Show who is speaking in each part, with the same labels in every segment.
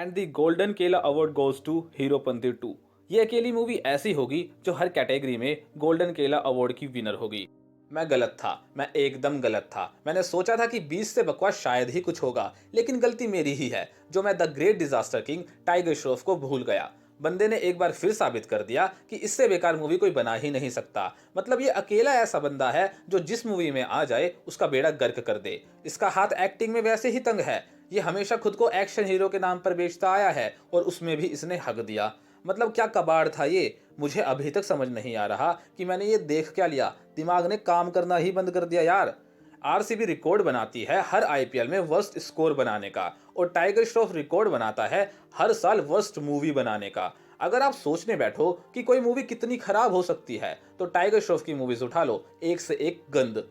Speaker 1: And the golden केला award goes to Heropanti 2। ये अकेली मूवी ऐसी होगी जो हर कैटेगरी में गोल्डन केला अवार्ड की विनर होगी। मैं गलत था, मैं एकदम गलत था। मैंने सोचा था कि 20 से बकवास शायद ही कुछ होगा, लेकिन गलती मेरी ही है जो मैं the great disaster king tiger Shroff को भूल गया। बंदे ने एक बार फिर साबित कर दिया कि इससे बेकार मूवी कोई बना ही नहीं सकता। मतलब ये अकेला ऐसा बंदा है जो जिस मूवी में आ जाए उसका बेड़ा गर्क कर दे। इसका हाथ एक्टिंग में वैसे ही तंग है। ये हमेशा खुद को एक्शन हीरो के नाम पर बेचता आया है और उसमें भी इसने हक दिया। मतलब क्या कबाड़ था ये। मुझे अभी तक समझ नहीं आ रहा कि मैंने ये देख क्या लिया। दिमाग ने काम करना ही बंद कर दिया यार। आरसीबी रिकॉर्ड बनाती है हर आईपीएल में वर्स्ट स्कोर बनाने का, और टाइगर श्रॉफ रिकॉर्ड बनाता है हर साल वर्स्ट मूवी बनाने का। अगर आप सोचने बैठो कि कोई मूवी कितनी खराब हो सकती है तो टाइगर श्रॉफ की मूवीज उठा लो, एक से एक गंद।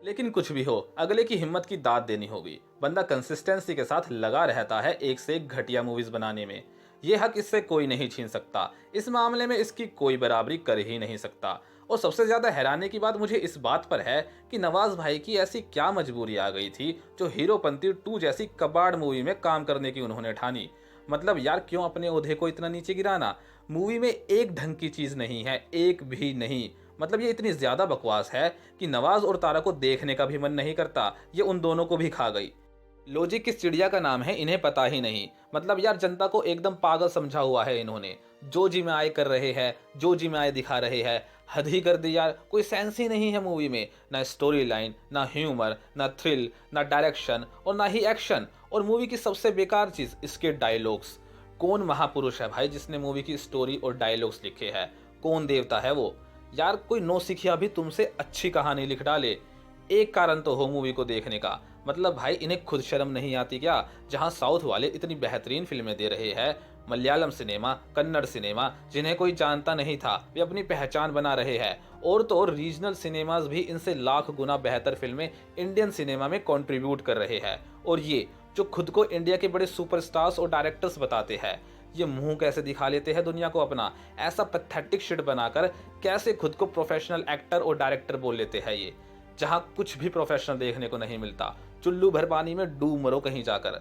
Speaker 1: लेकिन कुछ भी हो, अगले की हिम्मत की दाद देनी होगी। बंदा कंसिस्टेंसी के साथ लगा रहता है एक से एक घटिया मूवीज बनाने में। ये हक इससे कोई नहीं छीन सकता। इस मामले में इसकी कोई बराबरी कर ही नहीं सकता। और सबसे ज्यादा हैरानी की बात मुझे इस बात पर है कि नवाज भाई की ऐसी क्या मजबूरी आ गई थी जो हीरोपंती 2 जैसी कबाड़ मूवी में काम करने की उन्होंने ठानी। मतलब यार, क्यों अपने ओहदे को इतना नीचे गिराना। मूवी में एक ढंग की चीज नहीं है, एक भी नहीं। मतलब ये इतनी ज्यादा बकवास है कि नवाज और तारा को देखने का भी मन नहीं करता। ये उन दोनों को भी खा गई। लॉजिक किस चिड़िया का नाम है इन्हें पता ही नहीं। मतलब यार, जनता को एकदम पागल समझा हुआ है इन्होंने। जो जी में आए कर रहे हैं, जो जी में आए दिखा रहे हैं। हद ही कर दी यार। कोई सेंस ही नहीं है मूवी में। ना स्टोरी लाइन, ना ह्यूमर, ना थ्रिल, ना डायरेक्शन और ना ही एक्शन। और मूवी की सबसे बेकार चीज, इसके डायलॉग्स। कौन महापुरुष है भाई जिसने मूवी की स्टोरी और डायलॉग्स लिखे हैं? कौन देवता है वो? यार, कोई नौसिखिया भी तुमसे अच्छी कहानी लिख डाले। एक कारण तो हो मूवी को देखने का। मतलब भाई, इन्हें खुद शर्म नहीं आती क्या? जहां साउथ वाले इतनी बेहतरीन फिल्में दे रहे हैं, मलयालम सिनेमा, कन्नड़ सिनेमा जिन्हें कोई जानता नहीं था, वे अपनी पहचान बना रहे हैं। और तो और रीजनल सिनेमाज भी इनसे लाख गुना बेहतर फिल्में इंडियन सिनेमा में कंट्रीब्यूट कर रहे हैं। और ये जो खुद को इंडिया के बड़े सुपरस्टार्स और डायरेक्टर्स बताते हैं, ये मुंह कैसे दिखा लेते हैं दुनिया को अपना। ऐसा पैथेटिक शिट बनाकर कैसे खुद को प्रोफेशनल एक्टर और डायरेक्टर बोल लेते हैं ये, जहां कुछ भी प्रोफेशनल देखने को नहीं मिलता। चुल्लू भर पानी में डूब मरो कहीं जाकर।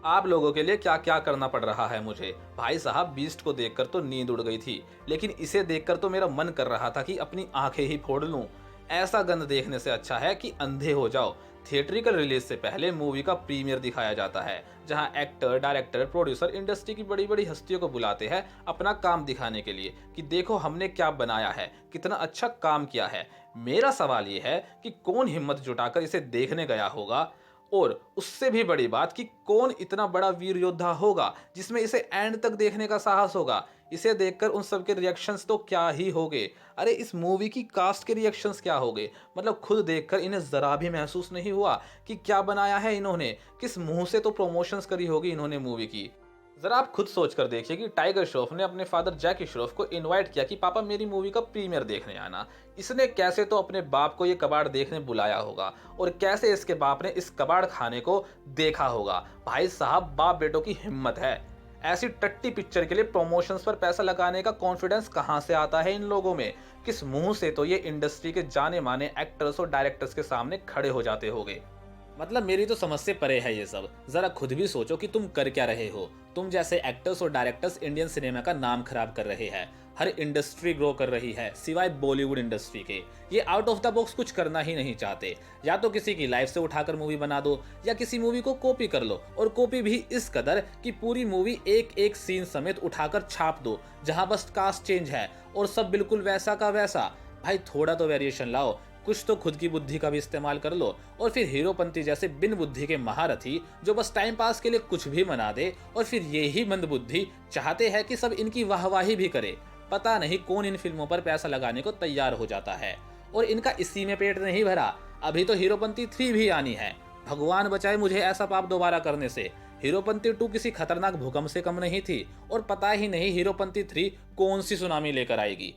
Speaker 1: आप लोगों के लिए क्या क्या करना पड़ रहा है मुझे। भाई साहब, बीस्ट को देखकर तो नींद उड़ गई थी, लेकिन इसे देखकर तो मेरा मन कर रहा था कि अपनी आंखें ही फोड़ लूं। ऐसा गंद देखने से अच्छा है कि अंधे हो जाओ। थिएट्रिकल रिलीज से पहले मूवी का प्रीमियर दिखाया जाता है, जहां एक्टर, डायरेक्टर, प्रोड्यूसर इंडस्ट्री की बड़ी बड़ी हस्तियों को बुलाते हैं अपना काम दिखाने के लिए कि देखो हमने क्या बनाया है, कितना अच्छा काम किया है। मेरा सवाल ये है कि कौन हिम्मत जुटाकर इसे देखने गया होगा, और उससे भी बड़ी बात कि कौन इतना बड़ा वीर योद्धा होगा जिसमें इसे एंड तक देखने का साहस होगा। इसे देखकर उन सब के रिएक्शंस तो क्या ही होंगे। अरे, इस मूवी की कास्ट के रिएक्शंस क्या होंगे। मतलब खुद देखकर इन्हें जरा भी महसूस नहीं हुआ कि क्या बनाया है इन्होंने। किस मुंह से तो प्रमोशंस करी होगी इन्होंने मूवी की। जरा आप खुद सोच कर देखिए कि टाइगर श्रॉफ ने अपने फादर जैकी श्रॉफ को इनवाइट किया कि पापा मेरी मूवी का प्रीमियर देखने आना। इसने कैसे तो अपने बाप को ये कबाड़ देखने बुलाया होगा, और कैसे इसके बाप ने इस कबाड़ खाने को देखा होगा। भाई साहब, बाप बेटों की हिम्मत है। ऐसी टट्टी पिक्चर के लिए प्रमोशंस पर पैसा लगाने का कॉन्फिडेंस कहां से आता है इन लोगों में? किस मुंह से तो ये इंडस्ट्री के जाने माने एक्टर्स और डायरेक्टर्स के सामने खड़े हो जाते होंगे। मतलब मेरी तो समझ से परे है ये सब। जरा खुद भी सोचो कि तुम कर क्या रहे हो। तुम जैसे एक्टर्स और डायरेक्टर्स इंडियन सिनेमा का नाम खराब कर रहे हैं। हर इंडस्ट्री ग्रो कर रही है सिवाय बॉलीवुड इंडस्ट्री के। ये आउट ऑफ द बॉक्स कुछ करना ही नहीं चाहते। या तो किसी की लाइफ से उठाकर मूवी बना दो, या किसी मूवी को कॉपी कर लो, और कॉपी भी इस कदर कि पूरी मूवी एक एक सीन समेत उठाकर छाप दो, जहां बस कास्ट चेंज है और सब बिल्कुल वैसा का वैसा। भाई, थोड़ा तो वेरिएशन लाओ। कुछ तो खुद की बुद्धि का भी इस्तेमाल कर लो। और फिर हीरोपंती जैसे बिन बुद्धि के महारथी जो बस टाइम पास के लिए कुछ भी बना दे, और फिर ये ही मंद बुद्धि चाहते हैं कि सब इनकी वाहवाही भी करे। पता नहीं कौन इन फिल्मों पर पैसा लगाने को तैयार हो जाता है। और इनका इसी में पेट नहीं भरा, अभी तो हीरोपंती 3 भी आनी है। भगवान बचाए मुझे ऐसा पाप दोबारा करने से। हीरोपंती 2 किसी खतरनाक भूकंप से कम नहीं थी, और पता ही नहीं हीरोपंती 3 कौन सी सुनामी लेकर आएगी।